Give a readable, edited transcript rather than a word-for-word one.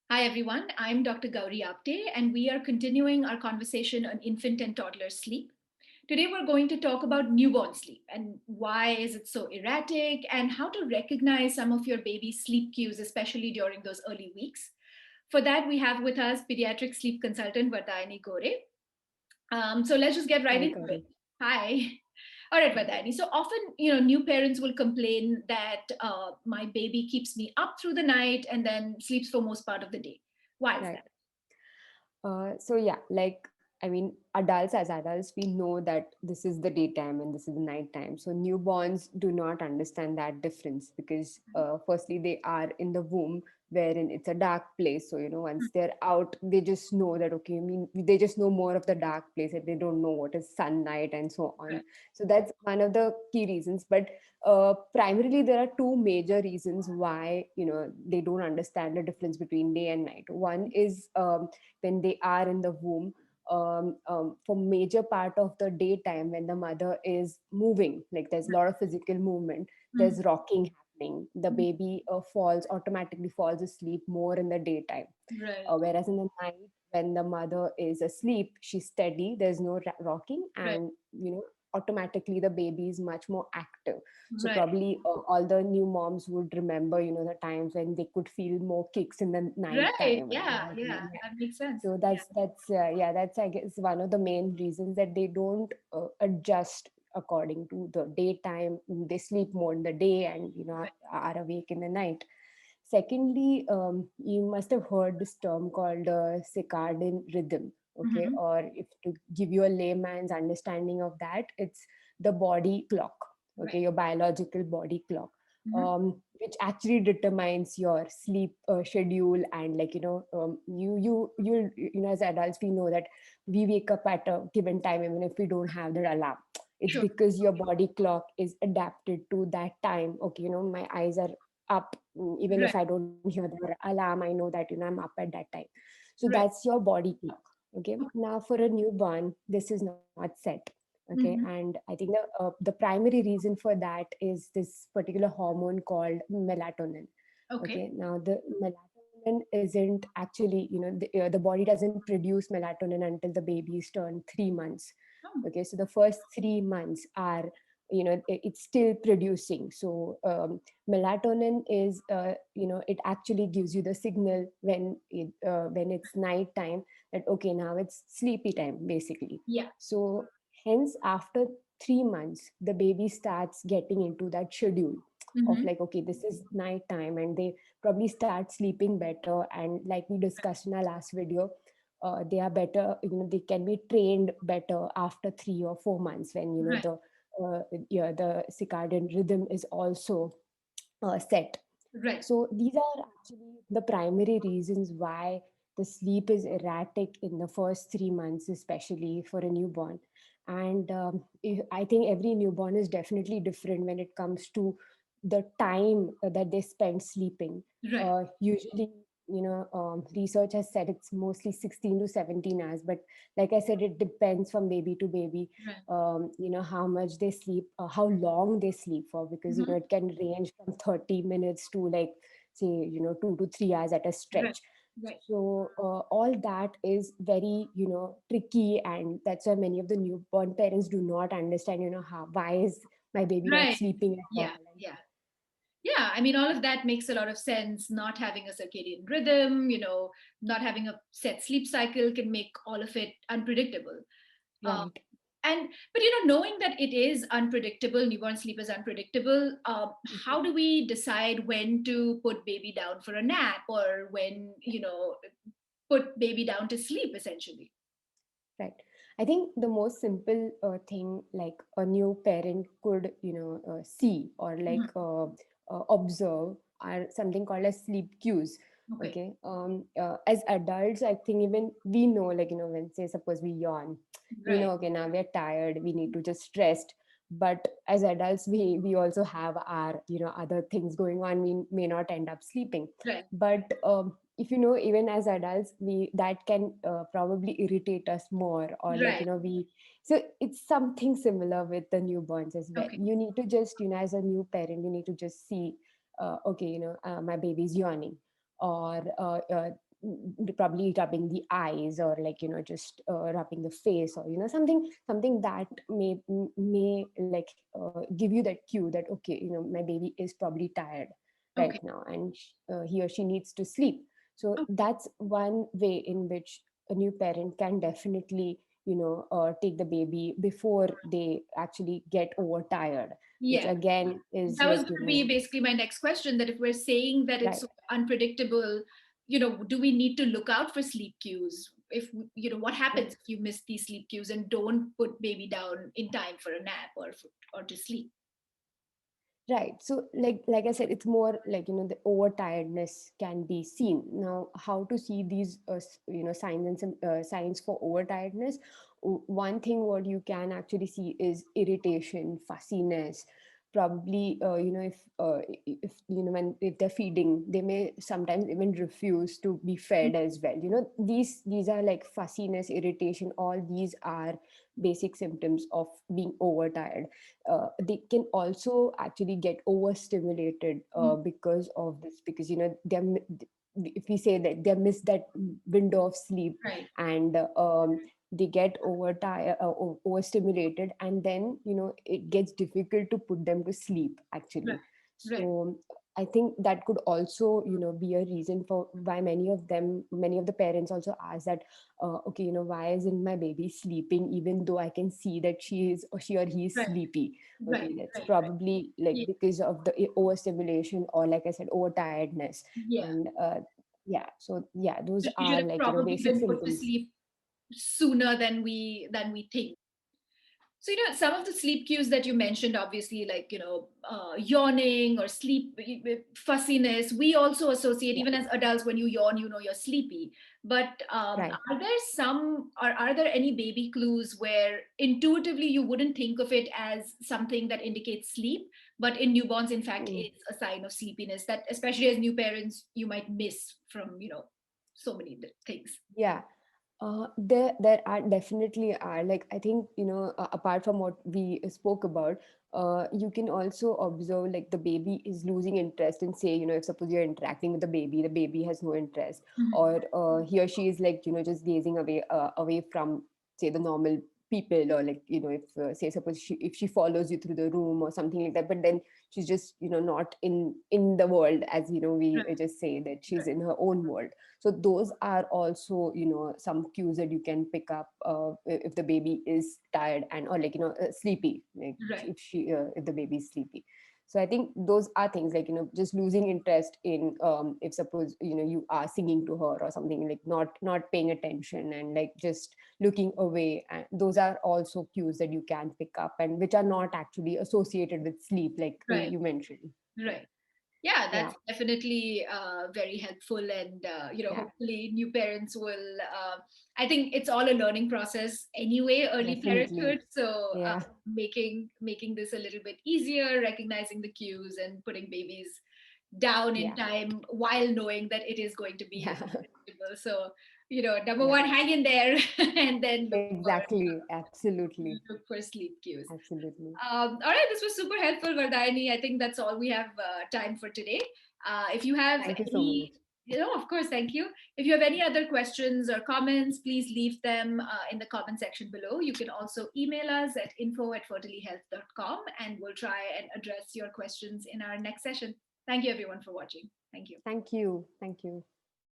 Hi, everyone. I'm Dr. Gauri Apte, and we are continuing our conversation on infant and toddler sleep. Today, we're going to talk about newborn sleep and why is it so erratic and how to recognize some of your baby's sleep cues, especially during those early weeks. For that, we have with us pediatric sleep consultant Vardayini Gorhe. So let's just get right Hi, into it. Gauri. Hi. All right, Vardayini. So often, new parents will complain that my baby keeps me up through the night and then sleeps for most part of the day. Why is Right. that? I mean, adults as adults, we know that this is the daytime and this is the nighttime. So newborns do not understand that difference because, firstly, they are in the womb wherein it's a dark place. So, once they're out, they just know that, okay, I mean, they just know more of the dark place and they don't know what is sunlight and so on. Right. So that's one of the key reasons. But primarily, there are two major reasons why, they don't understand the difference between day and night. One is when they are in the womb, for major part of the daytime when the mother is moving, like there's a lot of physical movement, Mhm. there's rocking happening, the baby automatically falls asleep more in the daytime, Right. whereas in the night when the mother is asleep, she's steady, there's no rocking, Right. and automatically the baby is much more active. So Right. probably all the new moms would remember the times when they could feel more kicks in the night Right. time, and Yeah. Yeah. That makes sense. so Yeah. that's I guess one of the main reasons that they don't adjust according to the daytime. They sleep more in the day and Right. are awake in the night. Secondly, you must have heard this term called circadian rhythm. Okay, Hmm. or if to give you a layman's understanding of that, it's the body clock. Okay, Right. your biological body clock, Hmm. which actually determines your sleep schedule. And like as adults, we know that we wake up at a given time even if we don't have that alarm. It's Sure. because your body clock is adapted to that time. Okay, my eyes are up, even if Right. I don't hear the alarm, I know that I'm up at that time. So Right. that's your body clock. Okay, Okay. now for a newborn this is not set. Okay, Hmm. and I think the primary reason for that is this particular hormone called melatonin. Okay. Okay, now the melatonin isn't actually, the body doesn't produce melatonin until the baby is turned 3 months. Oh, Okay, so the first 3 months are, it's still producing. So melatonin is, it actually gives you the signal when it's night time, that okay, now it's sleepy time basically. yeah. So hence after 3 months the baby starts getting into that schedule of Hmm. like, okay, this is night time, and they probably start sleeping better. And like we discussed in our last video, they are better, they can be trained better after 3 or 4 months when Right. the circadian rhythm is also set. Right. So these are actually the primary reasons why the sleep is erratic in the first 3 months, especially for a newborn. And I think every newborn is definitely different when it comes to the time that they spend sleeping. Right. Usually, research has said it's mostly 16 to 17 hours, but like I said, it depends from baby to baby, Right. how much they sleep, how long they sleep for, because Hmm. it can range from 30 minutes to, like, say, 2 to 3 hours at a Right. stretch. Right. So all that is very tricky, and that's why many of the newborn parents do not understand, how, why is my baby not Right. sleeping at all. Yeah. Yeah. Yeah, I mean, all of that makes a lot of sense. Not having a circadian rhythm, not having a set sleep cycle can make all of it unpredictable. Uh, Right. and but knowing that it is unpredictable, newborn sleep is unpredictable. How do we decide when to put baby down for a nap or when put baby down to sleep? Essentially, Right. I think the most simple thing like a new parent could, see or like Mhm. observe are something called as sleep cues. Okay, Okay. As adults, I think even we know, like, when say suppose we yawn, we right, know, okay, now we're tired, we need to just rest. But as adults, we also have our, other things going on. We may not end up sleeping. right, But if even as adults, we that can probably irritate us more, or like, right. we so it's something similar with the newborns as well. Okay, You need to just, as a new parent, you need to just see, okay, my baby's yawning, or probably rubbing the eyes, or like just rubbing the face, or something that may like give you that cue that okay, my baby is probably tired right Okay. now, and he or she needs to sleep. So Okay. that's one way in which a new parent can definitely take the baby before they actually get overtired, which Yeah. again is That was like going to be basically my next question, that if we're saying that it's right. so unpredictable, do we need to look out for sleep cues? If, what happens if you miss these sleep cues and don't put baby down in time for a nap or to sleep? Right. So like I said, it's more like the overtiredness can be seen. Now, how to see these signs and signs for overtiredness? One thing what you can actually see is irritation, fussiness. Probably, if when if they're feeding, they may sometimes even refuse to be fed as well. These are like fussiness, irritation. All these are basic symptoms of being overtired. They can also actually get overstimulated Mm. because of this, because if we say that they miss that window of sleep, Right. and they get overtired, overstimulated, and then it gets difficult to put them to sleep Right. actually. Right. So I think that could also be a reason for why many of the parents also ask that okay, why isn't my baby sleeping, even though I can see that she or he is Right. sleepy. Right. Okay, that's Right. Right. probably like Yeah. because of the overstimulation, or like I said, overtiredness. Yeah. And yeah, so yeah, those So she should are have like probably basic been put to symptoms. sleep sooner than we think. So, some of the sleep cues that you mentioned, obviously, like, yawning or sleep fussiness, we also associate, Yeah, even as adults, when you yawn, you're sleepy. But right. are there any baby clues where intuitively you wouldn't think of it as something that indicates sleep, but in newborns, in fact, Mm. is a sign of sleepiness that, especially as new parents, you might miss from, so many things? Yeah. There are definitely are, like I think apart from what we spoke about, you can also observe like the baby is losing interest in, say, if suppose you're interacting with the baby has no interest, Mhm. or he or she is like just gazing away from, say, the normal people, or like if say suppose if she follows you through the room or something like that, but then she's just not in the world, as we Right. just say that she's Right. in her own world. So those are also some cues that you can pick up if the baby is tired, and or like sleepy, like Right. if the baby is sleepy. So I think those are things like just losing interest in, if suppose you are singing to her or something, like not paying attention and like just looking away, and those are also cues that you can pick up, and which are not actually associated with sleep, like Right. you mentioned. Yeah. Right. Yeah, Yeah. that's definitely very helpful, and Yeah, hopefully new parents will. I think it's all a learning process anyway, early definitely. parenthood. So Yeah. making this a little bit easier, recognizing the cues, and putting babies down in Yeah. time while knowing that it is going to be Yeah. unpredictable. So number Yeah. one, hang in there, and then Exactly. Absolutely. look for sleep cues. Absolutely. All right, this was super helpful, Vardayini. I think that's all we have time for today. If you have Thank you so much. any, of course, thank you. If you have any other questions or comments, please leave them in the comment section below. You can also email us at info@fertilihealth.com, and we'll try and address your questions in our next session. Thank you, everyone, for watching. Thank you. Thank you. Thank you.